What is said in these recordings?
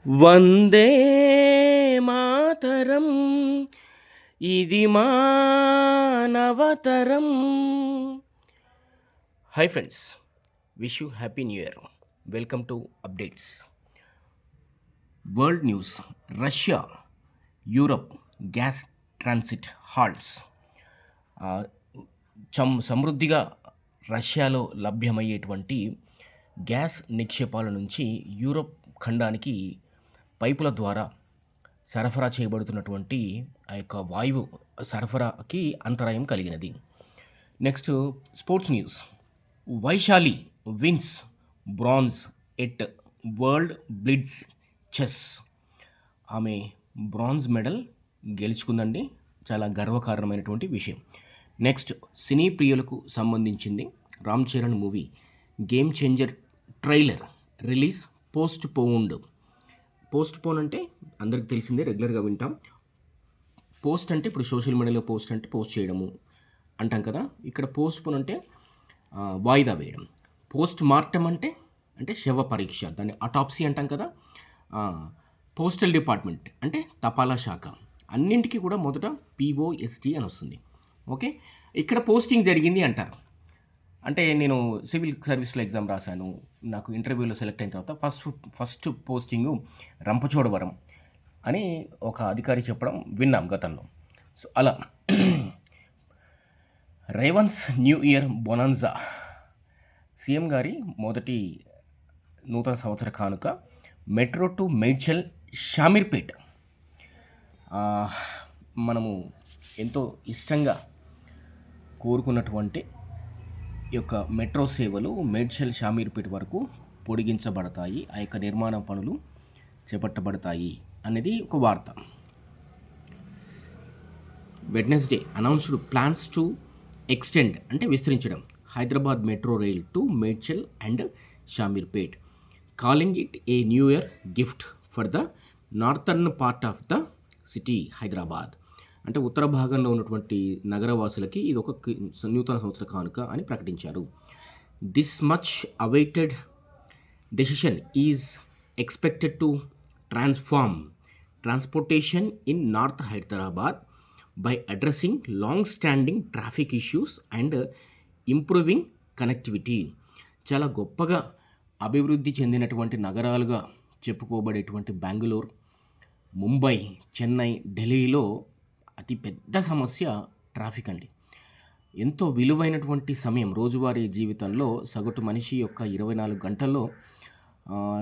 వందే మాతరం ఇది మానవతరం. Hi friends, wish you happy new year. Welcome to updates. World news. Russia Europe gas transit halts. సమృద్ధిగా రష్యాలో లభ్యమయ్యేటువంటి gas నిక్షేపాల నుంచి Europe ఖండానికి పైపుల ద్వారా సరఫరా చేయబడుతున్నటువంటి ఆ యొక్క వాయువు సరఫరాకి అంతరాయం కలిగినది. Next sports news. Vaishali wins bronze at world blitz chess. ఆమె బ్రాంజ్ మెడల్ గెలుచుకుందండి. చాలా గర్వకారణమైనటువంటి విషయం. నెక్స్ట్ సినీ ప్రియులకు సంబంధించింది. Ram Charan movie Game Changer trailer release postpone అంటే అందరికి తెలిసిందే, రెగ్యులర్గా వింటాం. పోస్ట్ అంటే ఇప్పుడు సోషల్ మీడియాలో పోస్ట్ అంటే పోస్ట్ చేయడము అంటాం కదా. ఇక్కడ పోస్ట్ పోన్ అంటే వాయిదా వేయడం. పోస్ట్ మార్టం అంటే శవ పరీక్ష, దాన్ని అటాప్సీ అంటాం కదా. పోస్టల్ డిపార్ట్మెంట్ అంటే తపాలా శాఖ. అన్నింటికి కూడా మొదట POST అని వస్తుంది. ఓకే, ఇక్కడ పోస్టింగ్ జరిగింది అంటారు. అంటే నేను సివిల్ సర్వీస్లో ఎగ్జామ్ రాశాను, నాకు ఇంటర్వ్యూలో సెలెక్ట్ అయిన తర్వాత ఫస్ట్ పోస్టింగు రంపచోడవరం అని ఒక అధికారి చెప్పడం విన్నాం గతంలో. సో అలా రేవన్స్ న్యూ ఇయర్ బొనాన్జా. సీఎం గారి మొదటి నూతన సంవత్సర కానుక మెట్రో టు మేడ్చల్ షామీర్పేట్. మనము ఎంతో ఇష్టంగా కోరుకున్నటువంటి ఈ యొక్క మెట్రో సేవలు మేడ్చల్ షామీర్పేట్ వరకు పొడిగించబడతాయి, ఆ యొక్క నిర్మాణ పనులు చేపట్టబడతాయి అనేది ఒక వార్త. Wednesday announced plans to extend అంటే విస్తరించడం Hyderabad metro rail to Medchal and Shamirpet, calling it a new year gift for the northern part of the city Hyderabad. అంటే ఉత్తర భాగంలో ఉన్నటువంటి నగరవాసులకి ఇది ఒక నూతన సంవత్సర కానుక అని ప్రకటించారు. This much awaited decision is expected to transform transportation in north Hyderabad by addressing long standing traffic issues and improving connectivity. చాలా గొప్పగా అభివృద్ధి చెందినటువంటి నగరాలుగా చెప్పుకోబడేటువంటి బెంగళూరు, ముంబై, చెన్నై, ఢిల్లీలో అతి పెద్ద సమస్య ట్రాఫిక్ అండి. ఎంతో విలువైనటువంటి సమయం రోజువారీ జీవితంలో సగటు మనిషి యొక్క 24 గంటల్లో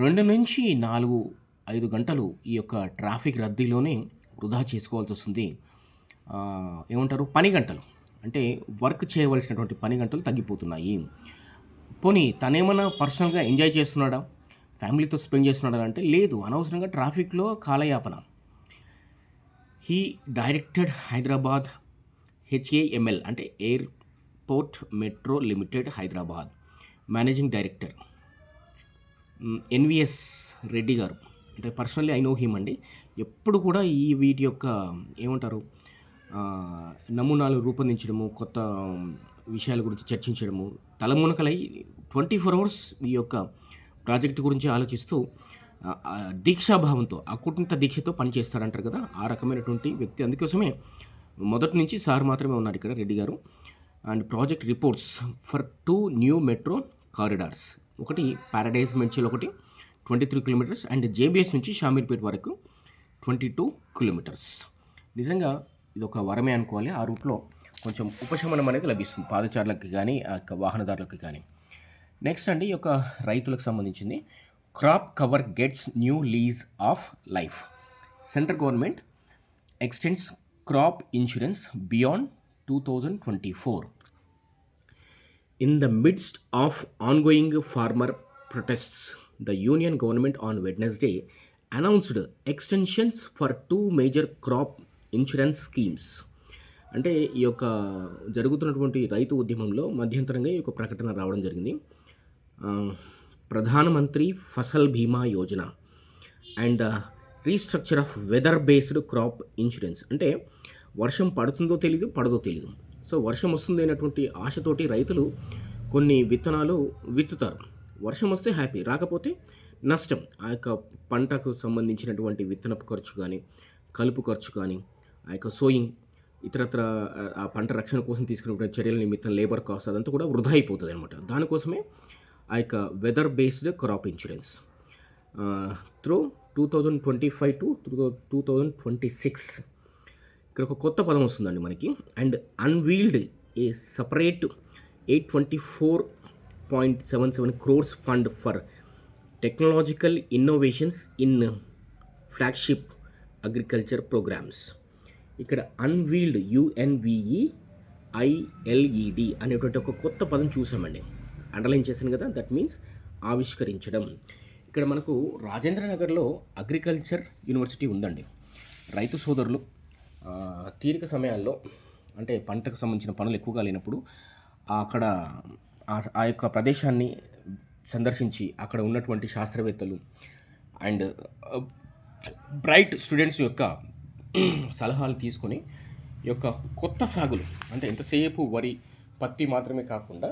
2 నుంచి 4-5 గంటలు ఈ యొక్క ట్రాఫిక్ రద్దీలోనే వృధా చేసుకోవాల్సి వస్తుంది. ఏమంటారు, పని గంటలు అంటే వర్క్ చేయవలసినటువంటి పని గంటలు తగ్గిపోతున్నాయి. పోనీ తనేమన్నా పర్సనల్గా ఎంజాయ్ చేస్తున్నాడా, ఫ్యామిలీతో స్పెండ్ చేస్తున్నాడా అంటే లేదు, అనవసరంగా ట్రాఫిక్లో కాలయాపన. హీ డైరెక్టెడ్ హైదరాబాద్ HAML అంటే airport metro limited Hyderabad managing director NVS Reddy గారు. అంటే పర్సనల్లీ ఐ నో హిమ్ అండి. ఎప్పుడు కూడా వీటి యొక్క ఏమంటారు నమూనాలు రూపొందించడము, కొత్త విషయాల గురించి చర్చించడము, తలమునకలై 24 hours ఈ యొక్క ప్రాజెక్టు గురించి ఆలోచిస్తూ దీక్షాభావంతో, అకుంఠిత దీక్షతో పనిచేస్తారంటారు కదా, ఆ రకమైనటువంటి వ్యక్తి. అందుకోసమే మొదటి నుంచి సార్ మాత్రమే ఉన్నారు ఇక్కడ, రెడ్డి గారు. And project reports for 2 new metro corridors. ఒకటి ప్యారడైజ్ మెడ్చల్, ఒకటి 23 కిలోమీటర్స్, అండ్ JBS నుంచి షామీర్పేట్ వరకు 22 కిలోమీటర్స్. నిజంగా ఇది ఒక వరమే అనుకోవాలి. ఆ రూట్లో కొంచెం ఉపశమనం అనేది లభిస్తుంది పాదచారులకు కానీ ఆ యొక్క వాహనదారులకు కానీ. నెక్స్ట్ అండి, ఈ యొక్క రైతులకు సంబంధించింది. Crop cover gets new lease of life. Central government extends crop insurance beyond 2024. In the midst of ongoing farmer protests, the Union government on Wednesday announced extensions for 2 major crop insurance schemes. అంటే ఈ యొక్క జరుగుతున్నటువంటి రైతు ఉద్యమంలో మధ్యంతరంగా ఈ యొక్క ప్రకటన రావడం జరిగింది. ప్రధానమంత్రి Fasal Bima Yojana and restructure of weather based crop insurance. అంటే వర్షం పడుతుందో తెలీదు, పడదో తెలీదు. సో వర్షం వస్తుంది అనేటువంటి ఆశతోటి రైతులు కొన్ని విత్తనాలు విత్తుతారు. వర్షం వస్తే హ్యాపీ, రాకపోతే నష్టం ఆ యొక్క పంటకు సంబంధించినటువంటి విత్తనపు ఖర్చు కానీ, కలుపు ఖర్చు కానీ, ఆ యొక్క సోయింగ్ ఇతరత్ర ఆ పంట రక్షణ కోసం తీసుకున్నటువంటి చర్యల నిమిత్తం లేబర్ కాస్ట్ అదంతా కూడా వృధా అయిపోతుందనమాట. దానికోసమే ఆ యొక్క weather based crop insurance through 2025 to 2026 ఇక్కడ ఒక కొత్త పదం వస్తుందండి మనకి. And unveiled a separate 824.77 crores fund for technological innovations in flagship agriculture programmes. ఇక్కడ అన్వీల్డ్ UNVEILED అనేటువంటి ఒక కొత్త పదం చూసామండి. అండర్లైన్ చేశాను కదా, దట్ మీన్స్ ఆవిష్కరించడం. ఇక్కడ మనకు రాజేంద్ర నగర్లో అగ్రికల్చర్ యూనివర్సిటీ ఉందండి. రైతు సోదరులు తీరిక సమయాల్లో అంటే పంటకు సంబంధించిన పనులు ఎక్కువగా లేనప్పుడు అక్కడ ఆ యొక్క ప్రదేశాన్ని సందర్శించి అక్కడ ఉన్నటువంటి శాస్త్రవేత్తలు అండ్ బ్రైట్ స్టూడెంట్స్ యొక్క సలహాలు తీసుకొని ఈ యొక్క కొత్త సాగులు అంటే ఎంతసేపు వరి పత్తి మాత్రమే కాకుండా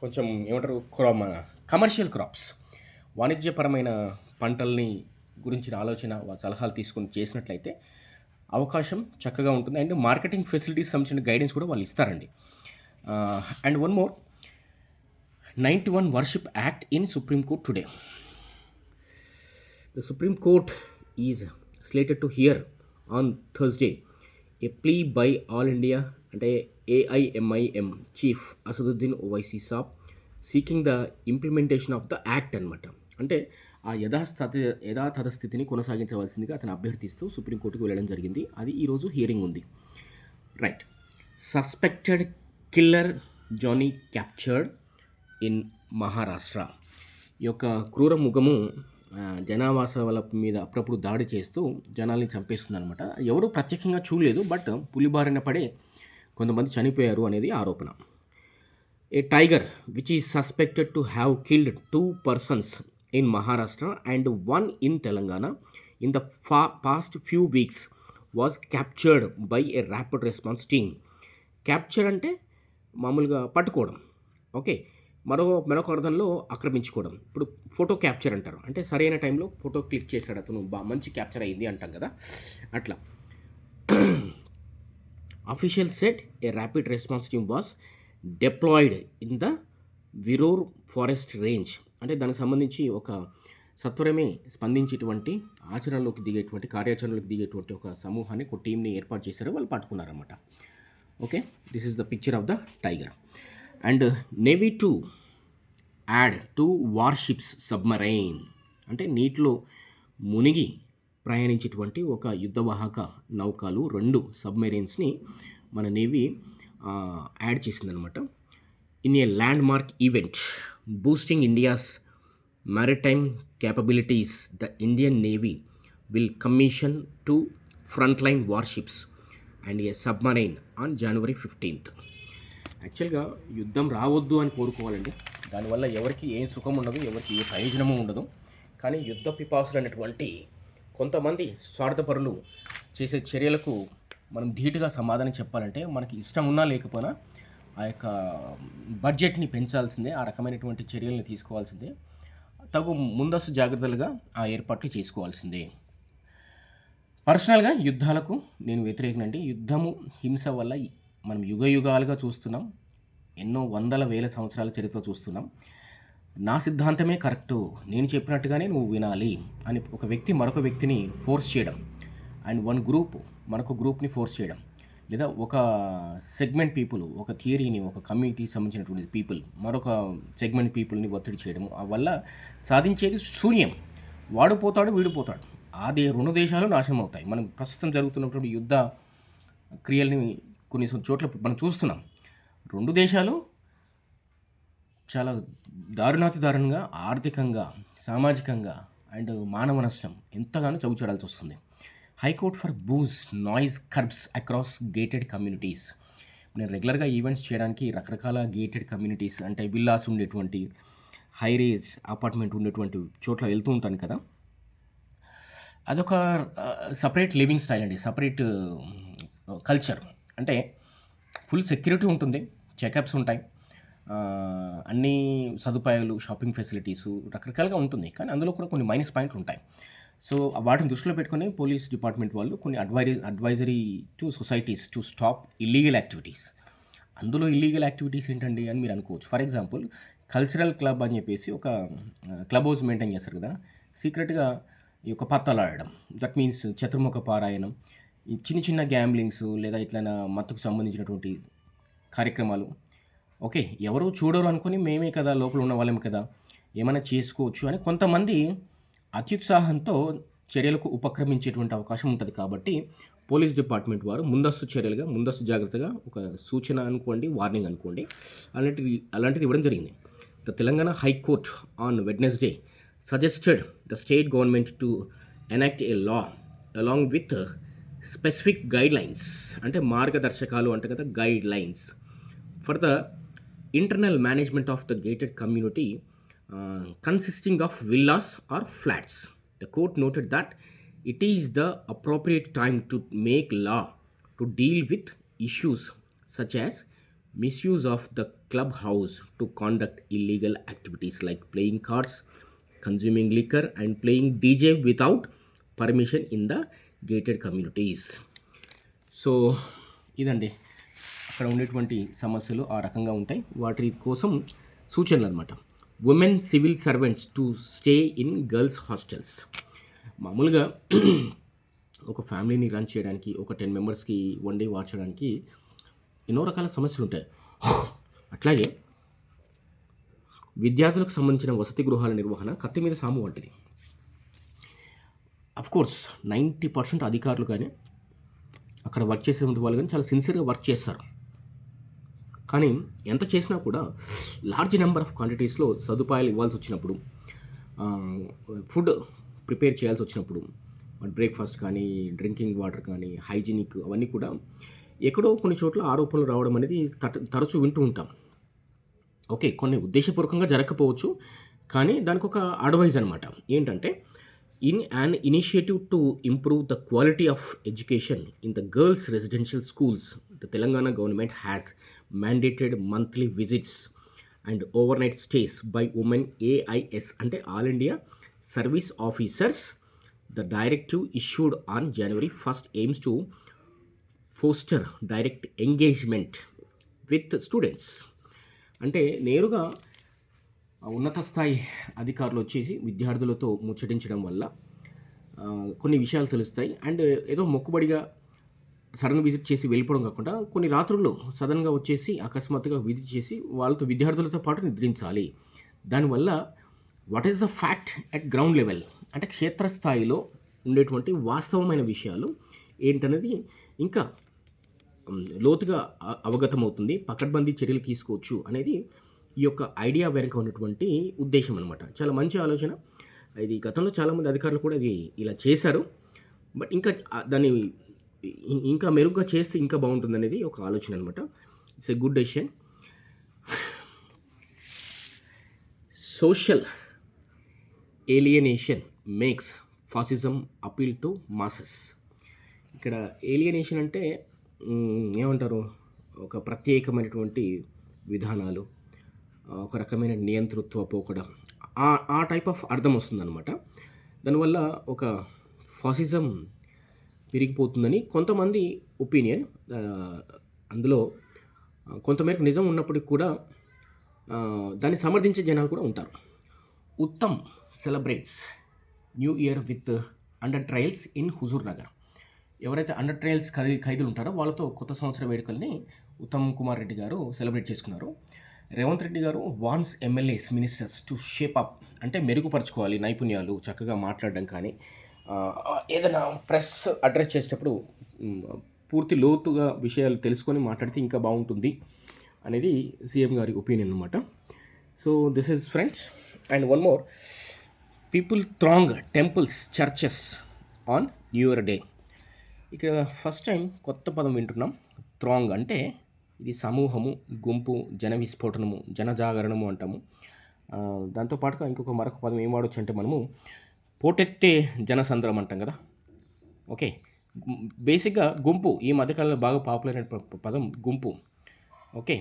కొంచెం ఏమంటారు కమర్షియల్ క్రాప్స్ వాణిజ్యపరమైన పంటల్ని గురించిన ఆలోచన సలహాలు తీసుకొని చేసినట్లయితే అవకాశం చక్కగా ఉంటుంది. అండ్ మార్కెటింగ్ ఫెసిలిటీస్ సంబంధించిన గైడెన్స్ కూడా వాళ్ళు ఇస్తారండి. And one more 91 Worship Act in Supreme Court today. The Supreme Court is slated to hear on Thursday a plea by All India and AIMIM Chief Asaduddin Owaisi Saab seeking the implementation of the act అనమాట. అంటే ఆ యథాతథ స్థితిని కొనసాగించవలసిందిగా అతను అభ్యర్థిస్తూ సుప్రీంకోర్టుకు వెళ్ళడం జరిగింది. అది ఈరోజు హియరింగ్ ఉంది. Right. Suspected killer Jani captured in Maharashtra. ఈ యొక్క క్రూర ముఖము జనావాసాల మీద అప్పుడప్పుడు దాడి చేస్తూ జనాల్ని చంపేస్తుంది అనమాట. ఎవరు ప్రత్యేకంగా చూడలేదు, బట్ పులిబారిన పడే కొంతమంది చనిపోయారు అనేది ఆరోపణ. A tiger which is suspected to have killed 2 persons in Maharashtra and 1 in Telangana in the past few weeks was captured by a rapid response team. Capture అంటే మామూలుగా పట్టుకోవడం, ఓకే. మరొక అర్థంలో ఆక్రమించుకోవడం. ఇప్పుడు ఫోటో క్యాప్చర్ అంటారు, అంటే సరైన టైంలో ఫోటో క్లిక్ చేశాడు అతను, మంచి క్యాప్చర్ అయింది అంటాం కదా, అట్లా. Official set a rapid response team was deployed in the Virur forest range. అంటే దానికి సంబంధించి ఒక సత్వరమే స్పందించేటువంటి కార్యాచరణలోకి దిగేటువంటి ఒక సమూహాన్ని, ఒక టీంని ఏర్పాటు చేశారు, వాళ్ళు పట్టుకున్నారన్నమాట. Okay, this is the picture of the tiger. And navy to add 2 warships submarine. అంటే నీటిలో మునిగి ప్రయాణించేటువంటి ఒక యుద్ధవాహక నౌకలు 2 సబ్మెరైన్స్ని మన నేవీ యాడ్ చేసిందనమాట. In a land mark event boosting India's maritime capabilities, the Indian Navy will commission 2 frontline warships and a submarine on January 15th. యాక్చువల్గా యుద్ధం రావద్దు అని కోరుకోవాలండి. దానివల్ల ఎవరికి ఏం సుఖం ఉండదు, ఎవరికి ఏ ప్రయోజనము ఉండదు. కానీ యుద్ధ పిపాసులు అనేటువంటి కొంతమంది స్వార్థపరులు చేసే చర్యలకు మనం ధీటుగా సమాధానం చెప్పాలంటే మనకి ఇష్టం ఉన్నా లేకపోయినా ఆ యొక్క బడ్జెట్ని పెంచాల్సిందే, ఆ రకమైనటువంటి చర్యల్ని తీసుకోవాల్సిందే, తగు ముందస్తు జాగ్రత్తలుగా ఆ ఏర్పాట్లు చేసుకోవాల్సిందే. పర్సనల్గా యుద్ధాలకు నేను వ్యతిరేకనండి. యుద్ధము, హింస వల్ల మనం యుగాలుగా చూస్తున్నాం, ఎన్నో వందల వేల సంవత్సరాల చరిత్ర చూస్తున్నాం. నా సిద్ధాంతమే కరెక్టు, నేను చెప్పినట్టుగానే నువ్వు వినాలి అని ఒక వ్యక్తి మరొక వ్యక్తిని ఫోర్స్ చేయడం, అండ్ వన్ గ్రూప్ మరొక గ్రూప్ని ఫోర్స్ చేయడం, లేదా ఒక సెగ్మెంట్ పీపుల్, ఒక థియరీని, ఒక కమ్యూనిటీకి సంబంధించినటువంటి పీపుల్ మరొక సెగ్మెంట్ పీపుల్ని ఒత్తిడి చేయడం వల్ల సాధించేది శూన్యం. వాడు పోతాడు, వీడు పోతాడు, అదే 2 దేశాలు నాశనం అవుతాయి. మనం ప్రస్తుతం జరుగుతున్నటువంటి యుద్ధ క్రియల్ని కొన్ని చోట్ల మనం చూస్తున్నాం. 2 దేశాలు చాలా దారుణంగా ఆర్థికంగా, సామాజికంగా అండ్ మానవ నష్టం ఎంతగానో చవిచూడాల్సి వస్తుంది. High court for booze noise curbs across gated communities. నేను రెగ్యులర్గా ఈవెంట్స్ చేయడానికి రకరకాల గేటెడ్ కమ్యూనిటీస్ అంటే విల్లాస్ ఉండేటువంటి, హైరేజ్ అపార్ట్మెంట్ ఉండేటువంటి చోట్ల వెళ్తూ ఉంటాను కదా. అదొక సపరేట్ లివింగ్ స్టైల్ అండి, సపరేట్ కల్చర్. అంటే ఫుల్ సెక్యూరిటీ ఉంటుంది, చెకప్స్ ఉంటాయి, అన్ని సదుపాయాలు, షాపింగ్ ఫెసిలిటీసు రకరకాలుగా ఉంటుంది. కానీ అందులో కూడా కొన్ని మైనస్ పాయింట్లు ఉంటాయి. సో వాటిని దృష్టిలో పెట్టుకొని పోలీస్ డిపార్ట్మెంట్ వాళ్ళు కొన్ని advisory to societies to stop illegal activities. అందులో ఇల్లీగల్ యాక్టివిటీస్ ఏంటండి అని మీరు అనుకోవచ్చు. ఫర్ ఎగ్జాంపుల్ కల్చరల్ క్లబ్ అని చెప్పేసి ఒక క్లబ్ హౌస్ మెయింటైన్ చేస్తారు కదా, సీక్రెట్గా ఈ యొక్క పత్తాలు ఆడడం, దట్ మీన్స్ చతుర్ముఖ పారాయణం, ఈ చిన్న చిన్న గ్యాంబ్లింగ్స్ లేదా ఇట్లా మత్తుకు సంబంధించినటువంటి కార్యక్రమాలు. ఓకే, ఎవరో చూడరు అనుకుని మేమే కదా లోపల ఉన్న వాళ్ళమే కదా ఏమైనా చేసుకోవచ్చు అని కొంతమంది అత్యుత్సాహంతో చర్యలకు ఉపక్రమించేటువంటి అవకాశం ఉంటుంది. కాబట్టి పోలీస్ డిపార్ట్మెంట్ వారు ముందస్తు జాగ్రత్తగా ఒక సూచన అనుకోండి, వార్నింగ్ అనుకోండి, అలాంటిది ఇవ్వడం జరిగింది. The Telangana high court on Wednesday suggested the state government to enact a law along with specific guidelines అంటే మార్గదర్శకాలు అంటే కదా guidelines for the internal management of the gated community consisting of villas or flats. The court noted that it is the appropriate time to make law to deal with issues such as misuse of the clubhouse to conduct illegal activities like playing cards, consuming liquor and playing DJ without permission in the gated communities. So ఇదండి అక్కడ ఉండేటువంటి సమస్యలు ఆ రకంగా ఉంటాయి. వాటి కోసం సూచనలు అనమాట. Women civil servants to stay in girls hostels. మామూలుగా ఒక ఫ్యామిలీని రన్ చేయడానికి, ఒక 10 మెంబర్స్కి వండి వార్చడానికి ఎన్నో రకాల సమస్యలు ఉంటాయి. అట్లాగే విద్యార్థులకు సంబంధించిన వసతి గృహాల నిర్వహణ కత్తి మీద సాము వంటిది. అఫ్కోర్స్ 90% అధికారులు కానీ అక్కడ వర్క్ చేసేటువంటి వాళ్ళు కానీ చాలా సిన్సియర్గా వర్క్ చేస్తారు. కానీ ఎంత చేసినా కూడా లార్జ్ నెంబర్ ఆఫ్ క్వాంటిటీస్లో సదుపాయాలు ఇవ్వాల్సి వచ్చినప్పుడు, ఫుడ్ ప్రిపేర్ చేయాల్సి వచ్చినప్పుడు, బ్రేక్ఫాస్ట్ కానీ, డ్రింకింగ్ వాటర్ కానీ, హైజీనిక్ అవన్నీ కూడా ఎక్కడో కొన్ని చోట్ల ఆరోపణలు రావడం అనేది తరచూ వింటూ ఉంటాం. ఓకే, కొన్ని ఉద్దేశపూర్వకంగా జరగకపోవచ్చు, కానీ దానికి ఒక అడ్వైజ్ అనమాట. ఏంటంటే in an initiative to improve the quality of education in the girls residential schools, the Telangana government has mandated monthly visits and over night stays by women AIS అంటే all India service officers. The directive issued on January 1st aims to foster direct engagement with students. అంటే నేరుగా ఉన్నత స్థాయి అధికారులు వచ్చేసి విద్యార్థులతో ముచ్చటించడం వల్ల కొన్ని విషయాలు తెలుస్తాయి. అండ్ ఏదో మొక్కుబడిగా సడన్ విజిట్ చేసి వెళ్ళిపోవడం కాకుండా కొన్ని రాత్రుల్లో సడన్గా వచ్చేసి అకస్మాత్తుగా విజిట్ చేసి వాళ్ళతో విద్యార్థులతో పాటు నిద్రించాలి. దానివల్ల what is the fact at ground level అంటే క్షేత్రస్థాయిలో ఉండేటువంటి వాస్తవమైన విషయాలు ఏంటనేది ఇంకా లోతుగా అవగతమవుతుంది. పకడ్బందీ చర్యలు తీసుకోవచ్చు అనేది ఈ యొక్క ఐడియా వెనుక ఉన్నటువంటి ఉద్దేశం అనమాట. చాలా మంచి ఆలోచన ఇది. గతంలో చాలామంది అధికారులు కూడా ఇది ఇలా చేశారు. బట్ ఇంకా దాన్ని ఇంకా మెరుగ్గా చేస్తే ఇంకా బాగుంటుంది అనేది ఒక ఆలోచన అనమాట. It's a good decision. Social alienation makes fascism appeal to masses. ఇక్కడ ఏలియనేషన్ అంటే ఏమంటారు, ఒక ప్రత్యేకమైనటువంటి విధానాలు, ఒక రకమైన నియంతృత్వ పోకడ, ఆ టైప్ ఆఫ్ అర్థం వస్తుందన్నమాట. దానివల్ల ఒక ఫాసిజం పెరిగిపోతుందని కొంతమంది ఒపీనియన్. అందులో కొంతమేరకు నిజం ఉన్నప్పటికీ కూడా దాన్ని సమర్థించే జనాలు కూడా ఉంటారు. Uttam celebrates new year with under trials in Huzur Nagar. ఎవరైతే అండర్ ట్రయల్స్ ఖైదీలు ఉంటారో వాళ్ళతో కొత్త సంవత్సర వేడుకల్ని ఉత్తమ్ కుమార్ రెడ్డి గారు సెలబ్రేట్ చేసుకున్నారు. Revanth Reddy garu warns MLAs ministers to shape up అంటే మెరుగుపరచుకోవాలి నైపుణ్యాలు, చక్కగా మాట్లాడడం కానీ ఏదైనా ప్రెస్ అడ్రస్ చేసేటప్పుడు పూర్తి లోతుగా విషయాలు తెలుసుకొని మాట్లాడితే ఇంకా బాగుంటుంది అనేది సీఎం గారి ఒపీనియన్ అనమాట. So this is friends. And one more, people throng temples churches on new year day. ఇక్కడ ఫస్ట్ టైం కొత్త పదం వింటున్నాం. థ్రాంగ్ అంటే ఇది సమూహము, గుంపు, జన విస్ఫోటనము, జనజాగరణము అంటాము. దాంతోపాటుగా మరొక పదం ఏం వాడవచ్చు అంటే మనము పోటెత్తే జనసంద్రం అంటాం కదా. ఓకే, బేసిక్గా గుంపు ఈ మధ్యకాలంలో బాగా పాపులర్ అయిన పదం గుంపు. ఓకే,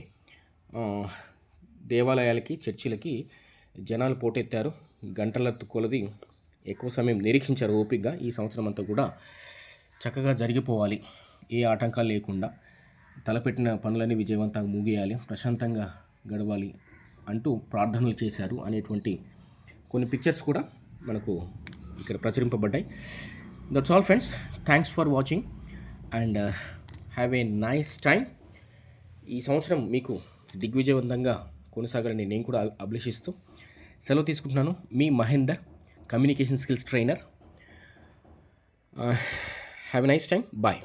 దేవాలయాలకి చర్చిలకి జనాలు పోటెత్తారు. గంటల కొలది ఎక్కువ సమయం నిరీక్షించారు ఓపికగా. ఈ సంవత్సరం అంతా కూడా చక్కగా జరిగిపోవాలి, ఏ ఆటంకాలు లేకుండా, తలపెట్టిన పనులన్నీ విజయవంతంగా ముగియాలి, ప్రశాంతంగా గడవాలి అంటూ ప్రార్థనలు చేశారు అనేటువంటి కొన్ని పిక్చర్స్ కూడా మనకు ఇక్కడ ప్రచురింపబడ్డాయి. That's all friends, thanks for watching and have a nice time. ఈ సంవత్సరం మీకు దిగ్విజయవంతంగా కొనసాగాలని నేను కూడా అభిలషిస్తూ సెలవు తీసుకుంటున్నాను. మీ Mahender, communication skills trainer. Have a nice time. Bye.